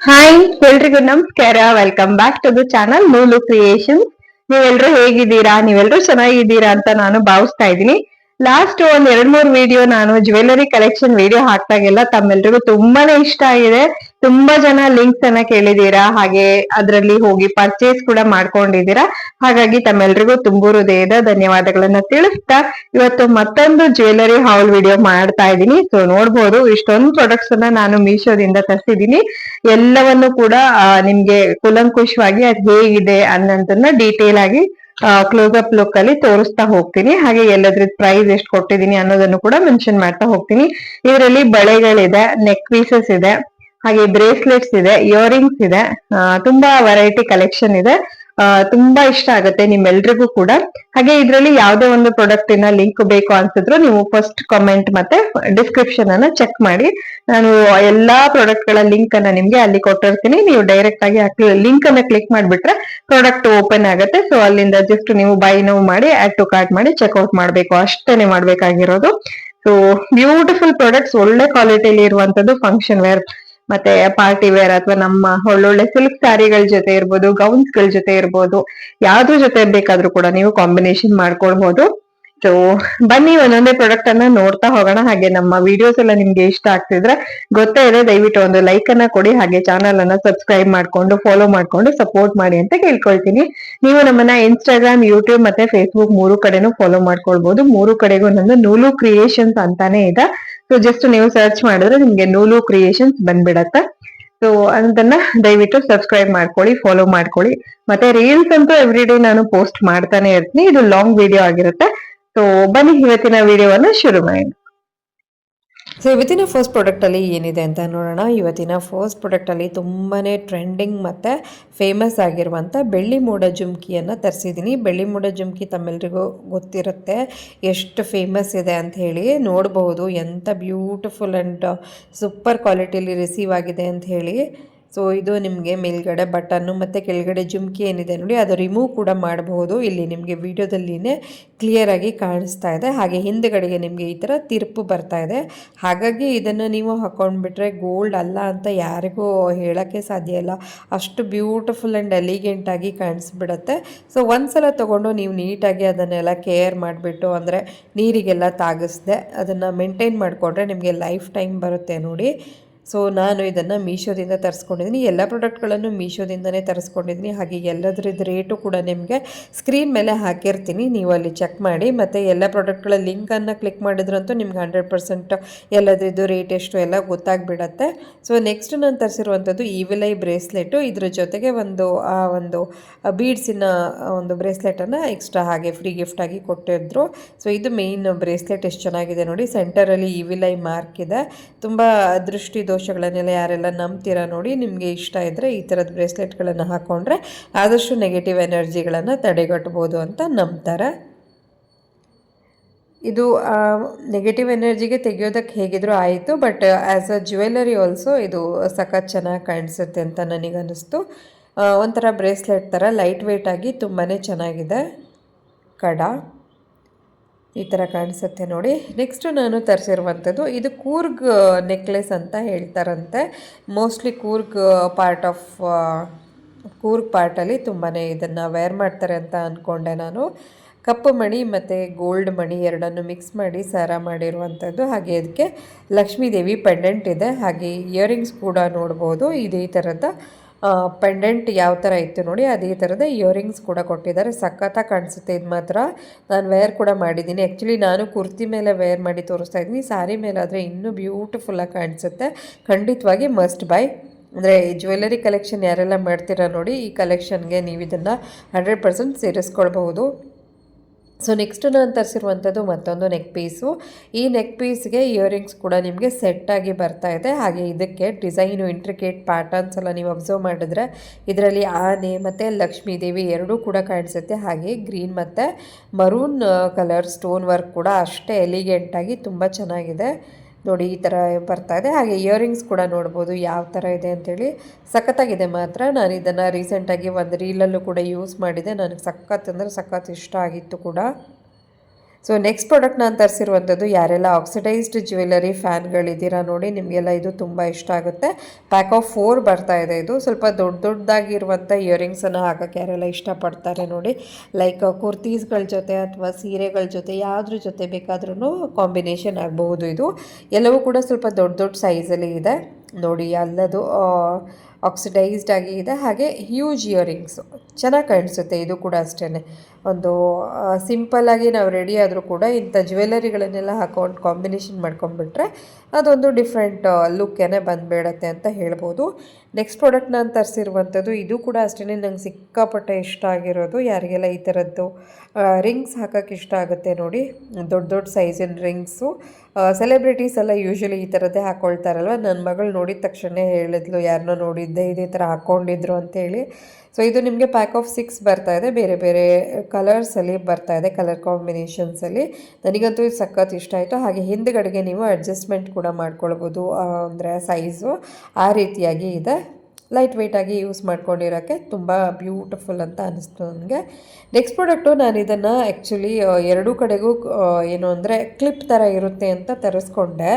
Hi ಎಲ್ರಿಗೂ ನಮಸ್ಕಾರ. Welcome back to the channel Noolu creations. ನೀವೆಲ್ರೂ ಹೇಗಿದ್ದೀರಾ? ನೀವೆಲ್ರೂ ಚೆನ್ನಾಗಿದ್ದೀರಾ ಅಂತ ನಾನು ಭಾವಿಸ್ತಾ ಇದ್ದೀನಿ. ಲಾಸ್ಟ್ ಒಂದ್ 2-3 ವಿಡಿಯೋ ನಾನು ಜ್ಯುವೆಲರಿ ಕಲೆಕ್ಷನ್ ವಿಡಿಯೋ ಹಾಕ್ದಾಗೆಲ್ಲ ತಮ್ಮೆಲ್ರಿಗೂ ತುಂಬಾನೇ ಇಷ್ಟ ಆಗಿದೆ. ತುಂಬಾ ಜನ ಲಿಂಕ್ಸ್ ಅನ್ನ ಕೇಳಿದೀರಾ, ಹಾಗೆ ಅದರಲ್ಲಿ ಹೋಗಿ ಪರ್ಚೇಸ್ ಕೂಡ ಮಾಡ್ಕೊಂಡಿದ್ದೀರಾ. ಹಾಗಾಗಿ ತಮ್ಮೆಲ್ರಿಗೂ ತುಂಬು ಹೃದಯದ ಧನ್ಯವಾದಗಳನ್ನ ತಿಳಿಸ್ತಾ ಇವತ್ತು ಮತ್ತೊಂದು ಜ್ಯುವೆಲರಿ ಹಾಲ್ ವಿಡಿಯೋ ಮಾಡ್ತಾ ಇದ್ದೀನಿ. ಸೊ ನೋಡ್ಬೋದು, ಇಷ್ಟೊಂದು ಪ್ರಾಡಕ್ಟ್ಸ್ ಅನ್ನ ನಾನು ಮೀಶೋದಿಂದ ತರಿಸಿದ್ದೀನಿ. ಎಲ್ಲವನ್ನು ಕೂಡ ನಿಮ್ಗೆ ಕೂಲಂಕುಷವಾಗಿ ಅದು ಹೇಗಿದೆ ಅನ್ನೋದನ್ನ ಡೀಟೇಲ್ ಆಗಿ ಕ್ಲೋಸ್ ಅಪ್ ಲುಕ್ ಅಲ್ಲಿ ತೋರಿಸ್ತಾ ಹೋಗ್ತೀನಿ. ಹಾಗೆ ಎಲ್ಲದ್ರದ್ದು ಪ್ರೈಸ್ ಎಷ್ಟು ಕೊಟ್ಟಿದ್ದೀನಿ ಅನ್ನೋದನ್ನು ಕೂಡ ಮೆನ್ಷನ್ ಮಾಡ್ತಾ ಹೋಗ್ತೀನಿ. ಇದರಲ್ಲಿ ಬಳೆಗಳಿದೆ, ನೆಕ್ ಪೀಸಸ್ ಇದೆ, ಹಾಗೆ ಬ್ರೇಸ್ಲೆಟ್ಸ್ ಇದೆ, ಇಯರಿಂಗ್ಸ್ ಇದೆ, ತುಂಬಾ ವೆರೈಟಿ ಕಲೆಕ್ಷನ್ ಇದೆ. ತುಂಬಾ ಇಷ್ಟ ಆಗುತ್ತೆ ನಿಮ್ಮೆಲ್ರಿಗೂ ಕೂಡ. ಹಾಗೆ ಇದರಲ್ಲಿ ಯಾವುದೇ ಒಂದು ಪ್ರಾಡಕ್ಟ್ ಇನ ಲಿಂಕ್ ಬೇಕು ಅನ್ಸಿದ್ರು ನೀವು ಫಸ್ಟ್ ಕಾಮೆಂಟ್ ಮತ್ತೆ ಡಿಸ್ಕ್ರಿಪ್ಷನ್ ಅನ್ನ ಚೆಕ್ ಮಾಡಿ. ನಾನು ಎಲ್ಲಾ ಪ್ರಾಡಕ್ಟ್ ಗಳ ಲಿಂಕ್ ಅನ್ನ ನಿಮ್ಗೆ ಅಲ್ಲಿ ಕೊಟ್ಟಿರ್ತೀನಿ. ನೀವು ಡೈರೆಕ್ಟ್ ಆಗಿ ಲಿಂಕ್ ಅನ್ನ ಕ್ಲಿಕ್ ಮಾಡ್ಬಿಟ್ರೆ ಪ್ರಾಡಕ್ಟ್ ಓಪನ್ ಆಗುತ್ತೆ. ಸೊ ಅಲ್ಲಿಂದ ಜಸ್ಟ್ ನೀವು ಬೈ ನೋವು ಮಾಡಿ ಆಡ್ ಟು ಕಾರ್ಟ್ ಮಾಡಿ ಚೆಕ್ಔಟ್ ಮಾಡ್ಬೇಕು, ಅಷ್ಟೇನೆ ಮಾಡ್ಬೇಕಾಗಿರೋದು. ಸೊ ಬ್ಯೂಟಿಫುಲ್ ಪ್ರಾಡಕ್ಟ್ಸ್, ಒಳ್ಳೆ ಕ್ವಾಲಿಟಿಲಿ ಇರುವಂತದ್ದು, ಫಂಕ್ಷನ್ ವೇರ್ ಮತ್ತೆ ಪಾರ್ಟಿ ವೇರ್ ಅಥವಾ ನಮ್ಮ ಒಳ್ಳೊಳ್ಳೆ ಸಿಲ್ಕ್ ಸ್ಯಾರಿಗಳ ಜೊತೆ ಇರ್ಬೋದು, ಗೌನ್ಸ್ ಗಳ ಜೊತೆ ಇರ್ಬೋದು, ಯಾವ್ದ್ರ ಜೊತೆ ಬೇಕಾದ್ರೂ ಕೂಡ ನೀವು ಕಾಂಬಿನೇಷನ್ ಮಾಡ್ಕೊಳ್ಬಹುದು. ಸೊ ಬನ್ನಿ ಒಂದೊಂದೇ ಪ್ರಾಡಕ್ಟ್ ಅನ್ನ ನೋಡ್ತಾ ಹೋಗೋಣ. ಹಾಗೆ ನಮ್ಮ ವಿಡಿಯೋಸ್ ಎಲ್ಲ ನಿಮ್ಗೆ ಇಷ್ಟ ಆಗ್ತಿದ್ರೆ ಗೊತ್ತೇ ಇದೆ, ದಯವಿಟ್ಟು ಒಂದು ಲೈಕ್ ಅನ್ನ ಕೊಡಿ. ಹಾಗೆ ಚಾನಲ್ ಅನ್ನ ಸಬ್ಸ್ಕ್ರೈಬ್ ಮಾಡ್ಕೊಂಡು ಫಾಲೋ ಮಾಡ್ಕೊಂಡು ಸಪೋರ್ಟ್ ಮಾಡಿ ಅಂತ ಕೇಳ್ಕೊಳ್ತೀನಿ. ನೀವು ನಮ್ಮನ್ನ ಇನ್ಸ್ಟಾಗ್ರಾಮ್, ಯೂಟ್ಯೂಬ್ ಮತ್ತೆ ಫೇಸ್ಬುಕ್ ಮೂರು ಕಡೆನೂ ಫಾಲೋ ಮಾಡ್ಕೊಳ್ಬಹುದು. ಮೂರು ಕಡೆಗೂ ನಂದು ನೂಲು ಕ್ರಿಯೇಷನ್ಸ್ ಅಂತಾನೆ ಇದೆ. ಸೊ ಜಸ್ಟ್ ನೀವು ಸರ್ಚ್ ಮಾಡಿದ್ರೆ ನಿಮ್ಗೆ ನೂಲು ಕ್ರಿಯೇಷನ್ಸ್ ಬಂದ್ಬಿಡತ್ತೆ. ಸೊ ಅದನ್ನ ದಯವಿಟ್ಟು ಸಬ್ಸ್ಕ್ರೈಬ್ ಮಾಡ್ಕೊಳ್ಳಿ, ಫಾಲೋ ಮಾಡ್ಕೊಳ್ಳಿ. ಮತ್ತೆ ರೀಲ್ಸ್ ಅಂತೂ ಎವ್ರಿ ಡೇ ನಾನು ಪೋಸ್ಟ್ ಮಾಡ್ತಾನೆ ಇರ್ತೀನಿ. ಇದು ಲಾಂಗ್ ವಿಡಿಯೋ ಆಗಿರುತ್ತೆ. ಸೊ ಬನ್ನಿ ಇವತ್ತಿನ ವಿಡಿಯೋವನ್ನ ಶುರು ಮಾಡಿ. ಸೊ ಇವತ್ತಿನ ಫಸ್ಟ್ ಪ್ರಾಡಕ್ಟಲ್ಲಿ ಏನಿದೆ ಅಂತ ನೋಡೋಣ. ಇವತ್ತಿನ ಫಸ್ಟ್ ಪ್ರಾಡಕ್ಟಲ್ಲಿ ತುಂಬಾ ಟ್ರೆಂಡಿಂಗ್ ಮತ್ತು ಫೇಮಸ್ ಆಗಿರುವಂಥ ಬೆಳ್ಳಿ ಮೋಡ ಜುಮ್ಕಿಯನ್ನು ತರಿಸಿದ್ದೀನಿ. ಬೆಳ್ಳಿ ಮೋಡ ಜುಮ್ಕಿ ತಮ್ಮೆಲ್ರಿಗೂ ಗೊತ್ತಿರುತ್ತೆ ಎಷ್ಟು ಫೇಮಸ್ ಇದೆ ಅಂತ ಹೇಳಿ. ನೋಡಬಹುದು ಎಂಥ ಬ್ಯೂಟಿಫುಲ್ ಆ್ಯಂಡ್ ಸೂಪರ್ ಕ್ವಾಲಿಟಿಯಲ್ಲಿ ರಿಸೀವ್ ಆಗಿದೆ ಅಂತ ಹೇಳಿ. ಸೊ ಇದು ನಿಮಗೆ ಮೇಲ್ಗಡೆ ಬಟನ್ನು ಮತ್ತು ಕೆಳಗಡೆ ಜುಮ್ಕಿ ಏನಿದೆ ನೋಡಿ, ಅದು ರಿಮೂವ್ ಕೂಡ ಮಾಡಬಹುದು. ಇಲ್ಲಿ ನಿಮಗೆ ವಿಡಿಯೋದಲ್ಲಿನೇ ಕ್ಲಿಯರಾಗಿ ಕಾಣಿಸ್ತಾ ಇದೆ. ಹಾಗೆ ಹಿಂದುಗಡೆಗೆ ನಿಮಗೆ ಈ ಥರ ತಿರುಪು ಬರ್ತಾ ಇದೆ. ಹಾಗಾಗಿ ಇದನ್ನು ನೀವು ಹಾಕೊಂಡ್ಬಿಟ್ರೆ ಗೋಲ್ಡ್ ಅಲ್ಲ ಅಂತ ಯಾರಿಗೂ ಹೇಳೋಕ್ಕೆ ಸಾಧ್ಯ ಇಲ್ಲ. ಅಷ್ಟು ಬ್ಯೂಟಿಫುಲ್ ಆ್ಯಂಡ್ ಎಲಿಗೆಂಟಾಗಿ ಕಾಣಿಸ್ಬಿಡುತ್ತೆ. ಸೊ ಒಂದು ಸಲ ತೊಗೊಂಡು ನೀವು ನೀಟಾಗಿ ಅದನ್ನೆಲ್ಲ ಕೇರ್ ಮಾಡಿಬಿಟ್ಟು, ಅಂದರೆ ನೀರಿಗೆಲ್ಲ ತಾಗಿಸ್ದೆ ಅದನ್ನು ಮೇಂಟೈನ್ ಮಾಡಿಕೊಂಡ್ರೆ ನಿಮಗೆ ಲೈಫ್ ಟೈಮ್ ಬರುತ್ತೆ ನೋಡಿ. ಸೊ ನಾನು ಇದನ್ನು ಮೀಶೋದಿಂದ ತರಿಸ್ಕೊಂಡಿದ್ದೀನಿ. ಎಲ್ಲ ಪ್ರಾಡಕ್ಟ್ಗಳನ್ನು ಮೀಶೋದಿಂದನೇ ತರಿಸ್ಕೊಂಡಿದ್ದೀನಿ. ಹಾಗೆ ಎಲ್ಲದ್ರದ್ದು ರೇಟು ಕೂಡ ನಿಮಗೆ ಸ್ಕ್ರೀನ್ ಮೇಲೆ ಹಾಕಿರ್ತೀನಿ, ನೀವು ಅಲ್ಲಿ ಚೆಕ್ ಮಾಡಿ. ಮತ್ತು ಎಲ್ಲ ಪ್ರಾಡಕ್ಟ್ಗಳ ಲಿಂಕನ್ನು ಕ್ಲಿಕ್ ಮಾಡಿದ್ರಂತೂ ನಿಮ್ಗೆ 100% ಎಲ್ಲದ್ರದ್ದು ರೇಟ್ ಎಷ್ಟು ಎಲ್ಲ ಗೊತ್ತಾಗ್ಬಿಡತ್ತೆ. ಸೊ ನೆಕ್ಸ್ಟ್ ನಾನು ತರಿಸಿರುವಂಥದ್ದು ಈವಿಲೈ ಬ್ರೇಸ್ಲೆಟು. ಇದ್ರ ಜೊತೆಗೆ ಒಂದು ಬೀಡ್ಸಿನ ಒಂದು ಬ್ರೇಸ್ಲೆಟನ್ನು ಎಕ್ಸ್ಟ್ರಾ ಹಾಗೆ ಫ್ರೀ ಗಿಫ್ಟಾಗಿ ಕೊಟ್ಟಿದ್ರು. ಸೊ ಇದು ಮೇಯ್ನ್ ಬ್ರೇಸ್ಲೆಟ್ ಎಷ್ಟು ಚೆನ್ನಾಗಿದೆ ನೋಡಿ. ಸೆಂಟರಲ್ಲಿ ಈವಿಲೈ ಮಾರ್ಕ್ ಇದೆ. ತುಂಬ ದೃಷ್ಟಿ ದೋಷಗಳನ್ನೆಲ್ಲ ಯಾರೆಲ್ಲ ನಂಬ್ತೀರಾ ನೋಡಿ, ನಿಮಗೆ ಇಷ್ಟ ಇದ್ದರೆ ಈ ಥರದ ಬ್ರೇಸ್ಲೆಟ್ಗಳನ್ನು ಹಾಕ್ಕೊಂಡ್ರೆ ಆದಷ್ಟು ನೆಗೆಟಿವ್ ಎನರ್ಜಿಗಳನ್ನು ತಡೆಗಟ್ಟಬೋದು ಅಂತ ನಂಬ್ತಾರೆ. ಇದು ನೆಗೆಟಿವ್ ಎನರ್ಜಿಗೆ ತೆಗೆಯೋದಕ್ಕೆ ಹೇಗಿದ್ರೂ ಆಯಿತು, but as a jewellery also ಇದು ಸಖತ್ ಚೆನ್ನಾಗಿ ಕಾಣಿಸುತ್ತೆ ಅಂತ ನನಗನ್ನಿಸ್ತು. ಒಂಥರ ಬ್ರೇಸ್ಲೆಟ್ ಥರ ಲೈಟ್ ವೆಯ್ಟಾಗಿ ತುಂಬಾ ಚೆನ್ನಾಗಿದೆ. ಕಡ ಈ ಥರ ಕಾಣಿಸುತ್ತೆ ನೋಡಿ. ನೆಕ್ಸ್ಟು ನಾನು ತರಿಸಿರುವಂಥದ್ದು ಇದು ಕೂರ್ಗ್ ನೆಕ್ಲೆಸ್ ಅಂತ ಹೇಳ್ತಾರಂತೆ. ಮೋಸ್ಟ್ಲಿ ಕೂರ್ಗ್ ಪಾರ್ಟಲ್ಲಿ ತುಂಬಾ ಇದನ್ನು ವೇರ್ ಮಾಡ್ತಾರೆ ಅಂತ ಅಂದ್ಕೊಂಡೆ ನಾನು. ಕಪ್ಪು ಮಣಿ ಮತ್ತು ಗೋಲ್ಡ್ ಮಣಿ ಎರಡನ್ನು ಮಿಕ್ಸ್ ಮಾಡಿ ಸರ ಮಾಡಿರುವಂಥದ್ದು. ಹಾಗೆ ಇದಕ್ಕೆ ಲಕ್ಷ್ಮೀದೇವಿ ಪೆಂಡೆಂಟ್ ಇದೆ. ಹಾಗೆ ಇಯರಿಂಗ್ಸ್ ಕೂಡ ನೋಡ್ಬೋದು. ಇದೇ ಥರದ ಪೆಂಡೆಂಟ್ ಯಾವ ಥರ ಇತ್ತು ನೋಡಿ, ಅದೇ ಥರದ ಇಯರಿಂಗ್ಸ್ ಕೂಡ ಕೊಟ್ಟಿದ್ದಾರೆ. ಸಖತ್ತಾಗಿ ಕಾಣಿಸುತ್ತೆ ಇದು ಮಾತ್ರ. ನಾನು ವೇರ್ ಕೂಡ ಮಾಡಿದ್ದೀನಿ. ಆ್ಯಕ್ಚುಲಿ ನಾನು ಕುರ್ತಿ ಮೇಲೆ ವೇರ್ ಮಾಡಿ ತೋರಿಸ್ತಾ ಇದ್ದೀನಿ. ಸ್ಯಾರಿ ಮೇಲಾದರೆ ಇನ್ನೂ ಬ್ಯೂಟಿಫುಲ್ಲಾಗಿ ಕಾಣಿಸುತ್ತೆ. ಖಂಡಿತವಾಗಿ ಮಸ್ಟ್ ಬೈ. ಅಂದರೆ ಜ್ಯುವೆಲರಿ ಕಲೆಕ್ಷನ್ ಯಾರೆಲ್ಲ ಮಾಡ್ತೀರಾ ನೋಡಿ, ಈ ಕಲೆಕ್ಷನ್ಗೆ ನೀವು ಇದನ್ನು 100% ಸೇರಿಸ್ಕೊಳ್ಬಹುದು. ಸೊ ನೆಕ್ಸ್ಟ್ ನಾನು ತರಿಸಿರುವಂಥದ್ದು ಮತ್ತೊಂದು ನೆಕ್ ಪೀಸು. ಈ ನೆಕ್ ಪೀಸ್ಗೆ ಇಯರಿಂಗ್ಸ್ ಕೂಡ ನಿಮಗೆ ಸೆಟ್ಟಾಗಿ ಬರ್ತಾ ಇದೆ. ಹಾಗೆ ಇದಕ್ಕೆ ಡಿಸೈನು ಇಂಟ್ರಿಕೇಟ್ ಪ್ಯಾಟರ್ನ್ಸ್ ಎಲ್ಲ ನೀವು ಅಬ್ಸರ್ವ್ ಮಾಡಿದ್ರೆ ಇದರಲ್ಲಿ ಆನೆ ಮತ್ತು ಲಕ್ಷ್ಮೀ ದೇವಿ ಎರಡೂ ಕೂಡ ಕಾಣಿಸುತ್ತೆ. ಹಾಗೆ ಗ್ರೀನ್ ಮತ್ತು ಮರೂನ್ ಕಲರ್ ಸ್ಟೋನ್ ವರ್ಕ್ ಕೂಡ ಅಷ್ಟೇ ಎಲಿಗೆಂಟಾಗಿ ತುಂಬ ಚೆನ್ನಾಗಿದೆ ನೋಡಿ. ಈ ಥರ ಬರ್ತಾ ಇದೆ. ಹಾಗೆ ಇಯರಿಂಗ್ಸ್ ಕೂಡ ನೋಡ್ಬೋದು ಯಾವ ಥರ ಇದೆ ಅಂಥೇಳಿ. ಸಖತ್ತಾಗಿದೆ ಮಾತ್ರ. ನಾನು ಇದನ್ನು ರೀಸೆಂಟಾಗಿ ಒಂದು ರೀಲಲ್ಲೂ ಕೂಡ ಯೂಸ್ ಮಾಡಿದೆ. ನನಗೆ ಸಖತ್ ಅಂದರೆ ಸಖತ್ ಇಷ್ಟ ಆಗಿತ್ತು ಕೂಡ. ಸೊ ನೆಕ್ಸ್ಟ್ ಪ್ರಾಡಕ್ಟ್ ನಾನು ತರಿಸಿರುವಂಥದ್ದು, ಯಾರೆಲ್ಲ ಆಕ್ಸಿಡೈಸ್ಡ್ ಜ್ಯುವೆಲರಿ ಫ್ಯಾನ್ಗಳಿದ್ದೀರಾ ನೋಡಿ, ನಿಮಗೆಲ್ಲ ಇದು ತುಂಬ ಇಷ್ಟ ಆಗುತ್ತೆ. ಪ್ಯಾಕ್ ಆಫ್ 4 ಬರ್ತಾ ಇದೆ. ಇದು ಸ್ವಲ್ಪ ದೊಡ್ಡದಾಗಿರುವಂಥ ಇಯರಿಂಗ್ಸನ್ನು ಹಾಕೋಕ್ಕೆ ಯಾರೆಲ್ಲ ಇಷ್ಟಪಡ್ತಾರೆ ನೋಡಿ, ಲೈಕ್ ಕುರ್ತೀಸ್ಗಳ ಜೊತೆ ಅಥವಾ ಸೀರೆಗಳ ಜೊತೆ ಯಾವುದ್ರ ಜೊತೆ ಬೇಕಾದ್ರೂ ಕಾಂಬಿನೇಷನ್ ಆಗಬಹುದು. ಇದು ಎಲ್ಲವೂ ಕೂಡ ಸ್ವಲ್ಪ ದೊಡ್ಡ ಸೈಜಲ್ಲಿ ಇದೆ ನೋಡಿ. ಎಲ್ಲದು ಆಕ್ಸಿಡೈಸ್ಡ್ ಆಗಿ ಇದೆ, ಹಾಗೆ ಹ್ಯೂಜ್ ಇಯರಿಂಗ್ಸು ಚೆನ್ನಾಗಿ ಕಾಣಿಸುತ್ತೆ. ಇದು ಕೂಡ ಅಷ್ಟೇ, ಒಂದು ಸಿಂಪಲ್ಲಾಗಿ ನಾವು ರೆಡಿ ಆದರೂ ಕೂಡ ಇಂಥ ಜ್ಯುವೆಲರಿಗಳನ್ನೆಲ್ಲ ಹಾಕೊಂಡು ಕಾಂಬಿನೇಷನ್ ಮಾಡ್ಕೊಂಡ್ಬಿಟ್ರೆ ಅದೊಂದು ಡಿಫ್ರೆಂಟ್ ಲುಕ್ಕೇನೆ ಬಂದುಬಿಡತ್ತೆ ಅಂತ ಹೇಳ್ಬೋದು. ನೆಕ್ಸ್ಟ್ ಪ್ರಾಡಕ್ಟ್ ನಾನು ತರಿಸಿರುವಂಥದ್ದು, ಇದು ಕೂಡ ಅಷ್ಟೇ ನಂಗೆ ಸಿಕ್ಕಾಪಟ್ಟೆ ಇಷ್ಟ ಆಗಿರೋದು. ಯಾರಿಗೆಲ್ಲ ಈ ಥರದ್ದು ರಿಂಗ್ಸ್ ಹಾಕೋಕ್ಕೆ ಇಷ್ಟ ಆಗುತ್ತೆ ನೋಡಿ, ದೊಡ್ಡ ಸೈಜಿನ ರಿಂಗ್ಸು. ಸೆಲೆಬ್ರಿಟೀಸ್ ಎಲ್ಲ ಯೂಶ್ವಲಿ ಈ ಥರದ್ದೇ ಹಾಕ್ಕೊಳ್ತಾರಲ್ವ. ನನ್ನ ಮಗಳು ನೋಡಿದ ತಕ್ಷಣ ಹೇಳಿದ್ಲು, ಯಾರನ್ನೋ ನೋಡಿದ್ದೆ ಇದೇ ಥರ ಹಾಕ್ಕೊಂಡಿದ್ರು ಅಂತೇಳಿ. ಸೊ ಇದು ನಿಮಗೆ ಪ್ಯಾಕ್ ಆಫ್ 6 ಬರ್ತಾ ಇದೆ, ಬೇರೆ ಬೇರೆ ಕಲರ್ಸಲ್ಲಿ ಬರ್ತಾ ಇದೆ, ಕಲರ್ ಕಾಂಬಿನೇಷನ್ಸಲ್ಲಿ. ನನಗಂತೂ ಇದು ಸಖತ್ ಇಷ್ಟ ಆಯಿತು. ಹಾಗೆ ಹಿಂದ್ಗಡೆಗೆ ನೀವು ಅಡ್ಜಸ್ಟ್ಮೆಂಟ್ ಕೂಡ ಮಾಡ್ಕೊಳ್ಬೋದು, ಅಂದರೆ ಸೈಜು ಆ ರೀತಿಯಾಗಿ ಇದೆ. ಲೈಟ್ ವೆಯ್ಟಾಗಿ ಯೂಸ್ ಮಾಡ್ಕೊಂಡಿರೋಕ್ಕೆ ತುಂಬ ಬ್ಯೂಟಿಫುಲ್ ಅಂತ ಅನ್ನಿಸ್ತು ನನಗೆ. ನೆಕ್ಸ್ಟ್ ಪ್ರಾಡಕ್ಟು, ನಾನು ಇದನ್ನು ಆ್ಯಕ್ಚುಲಿ ಎರಡೂ ಕಡೆಗೂ ಏನು ಅಂದರೆ ಕ್ಲಿಪ್ ಥರ ಇರುತ್ತೆ ಅಂತ ತರಿಸ್ಕೊಂಡೆ.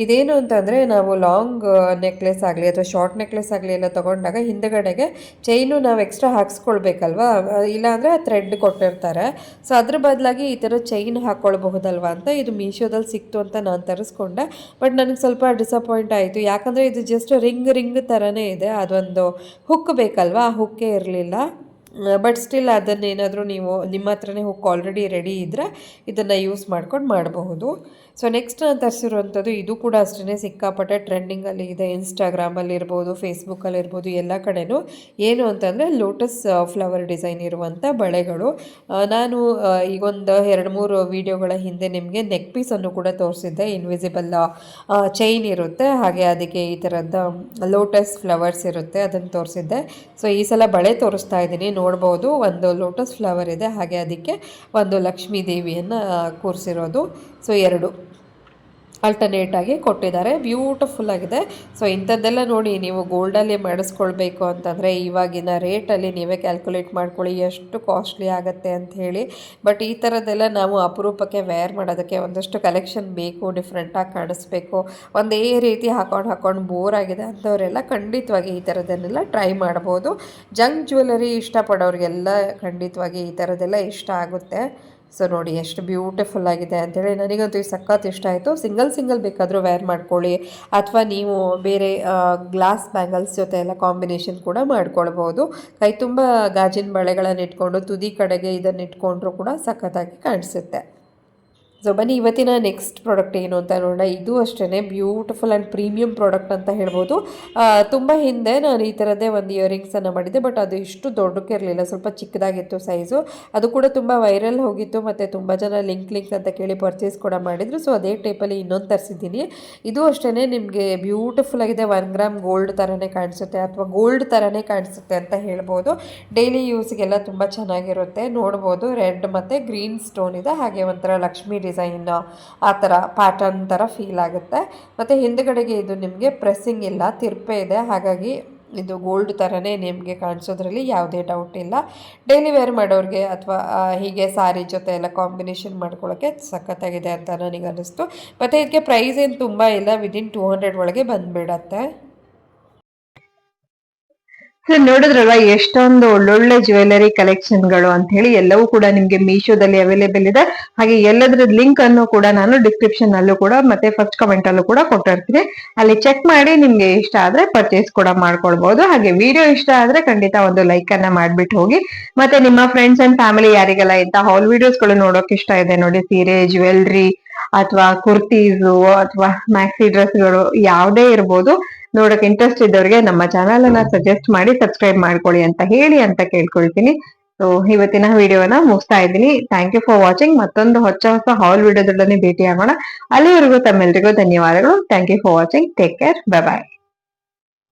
ಇದೇನು ಅಂತಂದರೆ, ನಾವು ಲಾಂಗ್ ನೆಕ್ಲೆಸ್ ಆಗಲಿ ಅಥವಾ ಶಾರ್ಟ್ ನೆಕ್ಲೆಸ್ ಆಗಲಿ ಎಲ್ಲ ತೊಗೊಂಡಾಗ ಹಿಂದುಗಡೆಗೆ ಚೈನು ನಾವು ಎಕ್ಸ್ಟ್ರಾ ಹಾಕ್ಸ್ಕೊಳ್ಬೇಕಲ್ವ, ಇಲ್ಲಾಂದರೆ ಥ್ರೆಡ್ ಕೊಟ್ಟಿರ್ತಾರೆ. ಸೊ ಅದ್ರ ಬದಲಾಗಿ ಈ ಥರ ಚೈನ್ ಹಾಕ್ಕೊಳ್ಬಹುದಲ್ವ ಅಂತ ಇದು ಮೀಶೋದಲ್ಲಿ ಸಿಕ್ತು ಅಂತ ನಾನು ತರಿಸ್ಕೊಂಡೆ. ಬಟ್ ನನಗೆ ಸ್ವಲ್ಪ ಡಿಸಪಾಯಿಂಟ್ ಆಯಿತು, ಯಾಕಂದರೆ ಇದು ಜಸ್ಟ್ ರಿಂಗ್ ಥರನೇ ಇದೆ, ಅದೊಂದು ಹುಕ್ ಬೇಕಲ್ವ, ಆ ಹುಕ್ಕೇ ಇರಲಿಲ್ಲ. ಬಟ್ ಸ್ಟಿಲ್ ಅದನ್ನೇನಾದರೂ ನೀವು ನಿಮ್ಮ ಹತ್ರನೇ ಹುಕ್ ಆಲ್ರೆಡಿ ರೆಡಿ ಇದ್ದರೆ ಇದನ್ನು ಯೂಸ್ ಮಾಡ್ಕೊಂಡು ಮಾಡಬಹುದು. ಸೊ ನೆಕ್ಸ್ಟ್ ನಾನು ತರಿಸಿರುವಂಥದ್ದು, ಇದು ಕೂಡ ಅಷ್ಟೇ ಸಿಕ್ಕಾಪಟ್ಟೆ ಟ್ರೆಂಡಿಂಗಲ್ಲಿ ಇದೆ. ಇನ್ಸ್ಟಾಗ್ರಾಮಲ್ಲಿ ಇರ್ಬೋದು, ಫೇಸ್ಬುಕ್ಕಲ್ಲಿ ಇರ್ಬೋದು, ಎಲ್ಲ ಕಡೆನೂ. ಏನು ಅಂತಂದರೆ ಲೋಟಸ್ ಫ್ಲವರ್ ಡಿಸೈನ್ ಇರುವಂಥ ಬಳೆಗಳು. ನಾನು ಈಗೊಂದು 2-3 ವೀಡಿಯೋಗಳ ಹಿಂದೆ ನಿಮಗೆ ನೆಕ್ ಪೀಸನ್ನು ಕೂಡ ತೋರಿಸಿದ್ದೆ. ಇನ್ವಿಸಿಬಲ್ ಚೈನ್ ಇರುತ್ತೆ, ಹಾಗೆ ಅದಕ್ಕೆ ಈ ಥರದ ಲೋಟಸ್ ಫ್ಲವರ್ಸ್ ಇರುತ್ತೆ, ಅದನ್ನು ತೋರಿಸಿದ್ದೆ. ಸೊ ಈ ಸಲ ಬಳೆ ತೋರಿಸ್ತಾ ಇದ್ದೀನಿ, ನೋಡ್ಬೋದು. ಒಂದು ಲೋಟಸ್ ಫ್ಲವರ್ ಇದೆ, ಹಾಗೆ ಅದಕ್ಕೆ ಒಂದು ಲಕ್ಷ್ಮೀ ದೇವಿಯನ್ನು ಕೂರಿಸಿರೋದು. ಸೊ 2 ಆಲ್ಟರ್ನೇಟಾಗಿ ಕೊಟ್ಟಿದ್ದಾರೆ, ಬ್ಯೂಟಿಫುಲ್ ಆಗಿದೆ. ಸೊ ಇಂಥದ್ದೆಲ್ಲ ನೋಡಿ, ನೀವು ಗೋಲ್ಡಲ್ಲಿ ಮಾಡಿಸ್ಕೊಳ್ಬೇಕು ಅಂತಂದರೆ ಇವಾಗಿನ ರೇಟಲ್ಲಿ ನೀವೇ ಕ್ಯಾಲ್ಕುಲೇಟ್ ಮಾಡ್ಕೊಳ್ಳಿ ಎಷ್ಟು ಕಾಸ್ಟ್ಲಿ ಆಗುತ್ತೆ ಅಂತ ಹೇಳಿ. ಬಟ್ ಈ ಥರದ್ದೆಲ್ಲ ನಾವು ಅಪರೂಪಕ್ಕೆ ವೇರ್ ಮಾಡೋದಕ್ಕೆ ಒಂದಷ್ಟು ಕಲೆಕ್ಷನ್ ಬೇಕು, ಡಿಫ್ರೆಂಟಾಗಿ ಕಾಣಿಸ್ಬೇಕು. ಒಂದೇ ರೀತಿ ಹಾಕೊಂಡು ಬೋರ್ ಆಗಿದೆ ಅಂಥವರೆಲ್ಲ ಖಂಡಿತವಾಗಿ ಈ ಥರದ್ದನ್ನೆಲ್ಲ ಟ್ರೈ ಮಾಡ್ಬೋದು. ಜಂಕ್ ಜ್ಯುವೆಲರಿ ಇಷ್ಟಪಡೋರಿಗೆಲ್ಲ ಖಂಡಿತವಾಗಿ ಈ ಥರದ್ದೆಲ್ಲ ಇಷ್ಟ ಆಗುತ್ತೆ. ಸೊ ನೋಡಿ ಎಷ್ಟು ಬ್ಯೂಟಿಫುಲ್ ಆಗಿದೆ ಅಂಥೇಳಿ. ನನಗಂತೂ ಈ ಸಖತ್ ಇಷ್ಟ ಆಯಿತು. ಸಿಂಗಲ್ ಬೇಕಾದರೂ ವೇರ್ ಮಾಡ್ಕೊಳ್ಳಿ, ಅಥವಾ ನೀವು ಬೇರೆ ಗ್ಲಾಸ್ ಬ್ಯಾಂಗಲ್ಸ್ ಜೊತೆ ಎಲ್ಲ ಕಾಂಬಿನೇಷನ್ ಕೂಡ ಮಾಡ್ಕೊಳ್ಬೋದು. ಕೈ ತುಂಬ ಗಾಜಿನ ಬಳೆಗಳನ್ನು ಇಟ್ಕೊಂಡು ತುದಿ ಕಡೆಗೆ ಇದನ್ನು ಇಟ್ಕೊಂಡ್ರೂ ಕೂಡ ಸಖತ್ತಾಗಿ ಕಾಣಿಸುತ್ತೆ. ಸೊ ಬನ್ನಿ ಇವತ್ತಿನ ನೆಕ್ಸ್ಟ್ ಪ್ರಾಡಕ್ಟ್ ಏನು ಅಂತ ನೋಡೋಣ. ಇದು ಅಷ್ಟೇ ಬ್ಯೂಟಿಫುಲ್ ಆ್ಯಂಡ್ ಪ್ರೀಮಿಯಂ ಪ್ರಾಡಕ್ಟ್ ಅಂತ ಹೇಳ್ಬೋದು. ತುಂಬ ಹಿಂದೆ ನಾನು ಈ ಥರದ್ದೇ ಒಂದು ಇಯರಿಂಗ್ಸನ್ನು ಮಾಡಿದ್ದೆ, ಬಟ್ ಅದು ಇಷ್ಟು ದೊಡ್ಡಕ್ಕೆ ಇರಲಿಲ್ಲ, ಸ್ವಲ್ಪ ಚಿಕ್ಕದಾಗಿತ್ತು ಸೈಜು. ಅದು ಕೂಡ ತುಂಬ ವೈರಲ್ ಹೋಗಿತ್ತು, ಮತ್ತು ತುಂಬ ಜನ ಲಿಂಕ್ ಅಂತ ಕೇಳಿ ಪರ್ಚೇಸ್ ಕೂಡ ಮಾಡಿದರು. ಸೊ ಅದೇ ಟೈಪಲ್ಲಿ ಇನ್ನೊಂದು ತರಿಸಿದ್ದೀನಿ. ಇದು ಅಷ್ಟೇ ನಿಮಗೆ ಬ್ಯೂಟಿಫುಲ್ ಆಗಿದೆ. 1 ಗ್ರಾಮ್ ಗೋಲ್ಡ್ ಥರನೇ ಕಾಣಿಸುತ್ತೆ, ಅಥವಾ ಗೋಲ್ಡ್ ಥರನೇ ಕಾಣಿಸುತ್ತೆ ಅಂತ ಹೇಳ್ಬೋದು. ಡೈಲಿ ಯೂಸ್ಗೆಲ್ಲ ತುಂಬ ಚೆನ್ನಾಗಿರುತ್ತೆ. ನೋಡ್ಬೋದು, ರೆಡ್ ಮತ್ತು ಗ್ರೀನ್ ಸ್ಟೋನ್ ಇದೆ, ಹಾಗೆ ಒಂಥರ ಲಕ್ಷ್ಮೀ ಡಿಸೈನ್ ಆ ಥರ ಪ್ಯಾಟರ್ನ್ ಥರ ಫೀಲ್ ಆಗುತ್ತೆ. ಮತ್ತು ಹಿಂದುಗಡೆಗೆ ಇದು ನಿಮಗೆ ಪ್ರೆಸ್ಸಿಂಗ್ ಇಲ್ಲ, ತಿರ್ಪೆ ಇದೆ, ಹಾಗಾಗಿ ಇದು ಗೋಲ್ಡ್ ಥರನೇ ನಿಮಗೆ ಕಾಣಿಸೋದ್ರಲ್ಲಿ ಯಾವುದೇ ಡೌಟ್ ಇಲ್ಲ. ಡೈಲಿ ವೇರ್ ಮಾಡೋರಿಗೆ ಅಥವಾ ಹೀಗೆ ಸಾರಿ ಜೊತೆ ಎಲ್ಲ ಕಾಂಬಿನೇಷನ್ ಮಾಡ್ಕೊಳ್ಳೋಕ್ಕೆ ಸಖತ್ತಾಗಿದೆ ಅಂತ ನನಗೆ ಅನ್ನಿಸ್ತು. ಮತ್ತು ಇದಕ್ಕೆ ಪ್ರೈಸ್ ಏನು ತುಂಬ ಇಲ್ಲ, ವಿದಿನ್ 200 ಒಳಗೆ ಬಂದುಬಿಡತ್ತೆ. ಸೊ ನೋಡಿದ್ರಲ್ವಾ ಎಷ್ಟೊಂದು ಒಳ್ಳೊಳ್ಳೆ ಜ್ಯುವೆಲರಿ ಕಲೆಕ್ಷನ್ಗಳು ಅಂತ ಹೇಳಿ. ಎಲ್ಲವೂ ಕೂಡ ನಿಮ್ಗೆ ಮೀಶೋದಲ್ಲಿ ಅವೈಲೇಬಲ್ ಇದೆ. ಹಾಗೆ ಎಲ್ಲದ್ರ ಲಿಂಕ್ ಅನ್ನು ಕೂಡ ನಾನು ಡಿಸ್ಕ್ರಿಪ್ಷನ್ ಅಲ್ಲೂ ಕೂಡ ಮತ್ತೆ ಫಸ್ಟ್ ಕಮೆಂಟ್ ಅಲ್ಲೂ ಕೂಡ ಕೊಟ್ಟಿರ್ತೀನಿ. ಅಲ್ಲಿ ಚೆಕ್ ಮಾಡಿ ನಿಮ್ಗೆ ಇಷ್ಟ ಆದ್ರೆ ಪರ್ಚೇಸ್ ಕೂಡ ಮಾಡ್ಕೊಳ್ಬಹುದು. ಹಾಗೆ ವಿಡಿಯೋ ಇಷ್ಟ ಆದ್ರೆ ಖಂಡಿತ ಒಂದು ಲೈಕ್ ಅನ್ನ ಮಾಡ್ಬಿಟ್ಟು ಹೋಗಿ. ಮತ್ತೆ ನಿಮ್ಮ ಫ್ರೆಂಡ್ಸ್ ಅಂಡ್ ಫ್ಯಾಮಿಲಿ ಯಾರಿಗೆಲ್ಲ ಇಂತ ಹಾಲ್ ವಿಡಿಯೋಸ್ ಗಳು ನೋಡೋಕೆ ಇಷ್ಟ ಇದೆ ನೋಡಿ, ಸೀರೆ, ಜ್ಯುವೆಲ್ರಿ ಅಥವಾ ಕುರ್ತೀಸು ಅಥವಾ ಮ್ಯಾಕ್ಸಿ ಡ್ರೆಸ್ಗಳು ಯಾವುದೇ ಇರ್ಬೋದು, ನೋಡಕ್ ಇಂಟ್ರೆಸ್ಟ್ ಇದ್ದವ್ರಿಗೆ ನಮ್ಮ ಚಾನಲ್ ಅನ್ನ ಸಜೆಸ್ಟ್ ಮಾಡಿ ಸಬ್ಸ್ಕ್ರೈಬ್ ಮಾಡ್ಕೊಳ್ಳಿ ಅಂತ ಹೇಳಿ ಅಂತ ಕೇಳ್ಕೊಳ್ತೀನಿ. ಸೊ ಇವತ್ತಿನ ವಿಡಿಯೋನ ಮುಗಿಸ್ತಾ ಇದ್ದೀನಿ. Thank you for watching. ಮತ್ತೊಂದು ಹೊಸ ಹಾಲ್ ವಿಡಿಯೋದೊಡನೆ ಭೇಟಿ ಆಗೋಣ. ಅಲ್ಲಿವರೆಗೂ ತಮ್ಮೆಲ್ಲರಿಗೂ ಧನ್ಯವಾದಗಳು. Thank you for watching. Take care. Bye bye.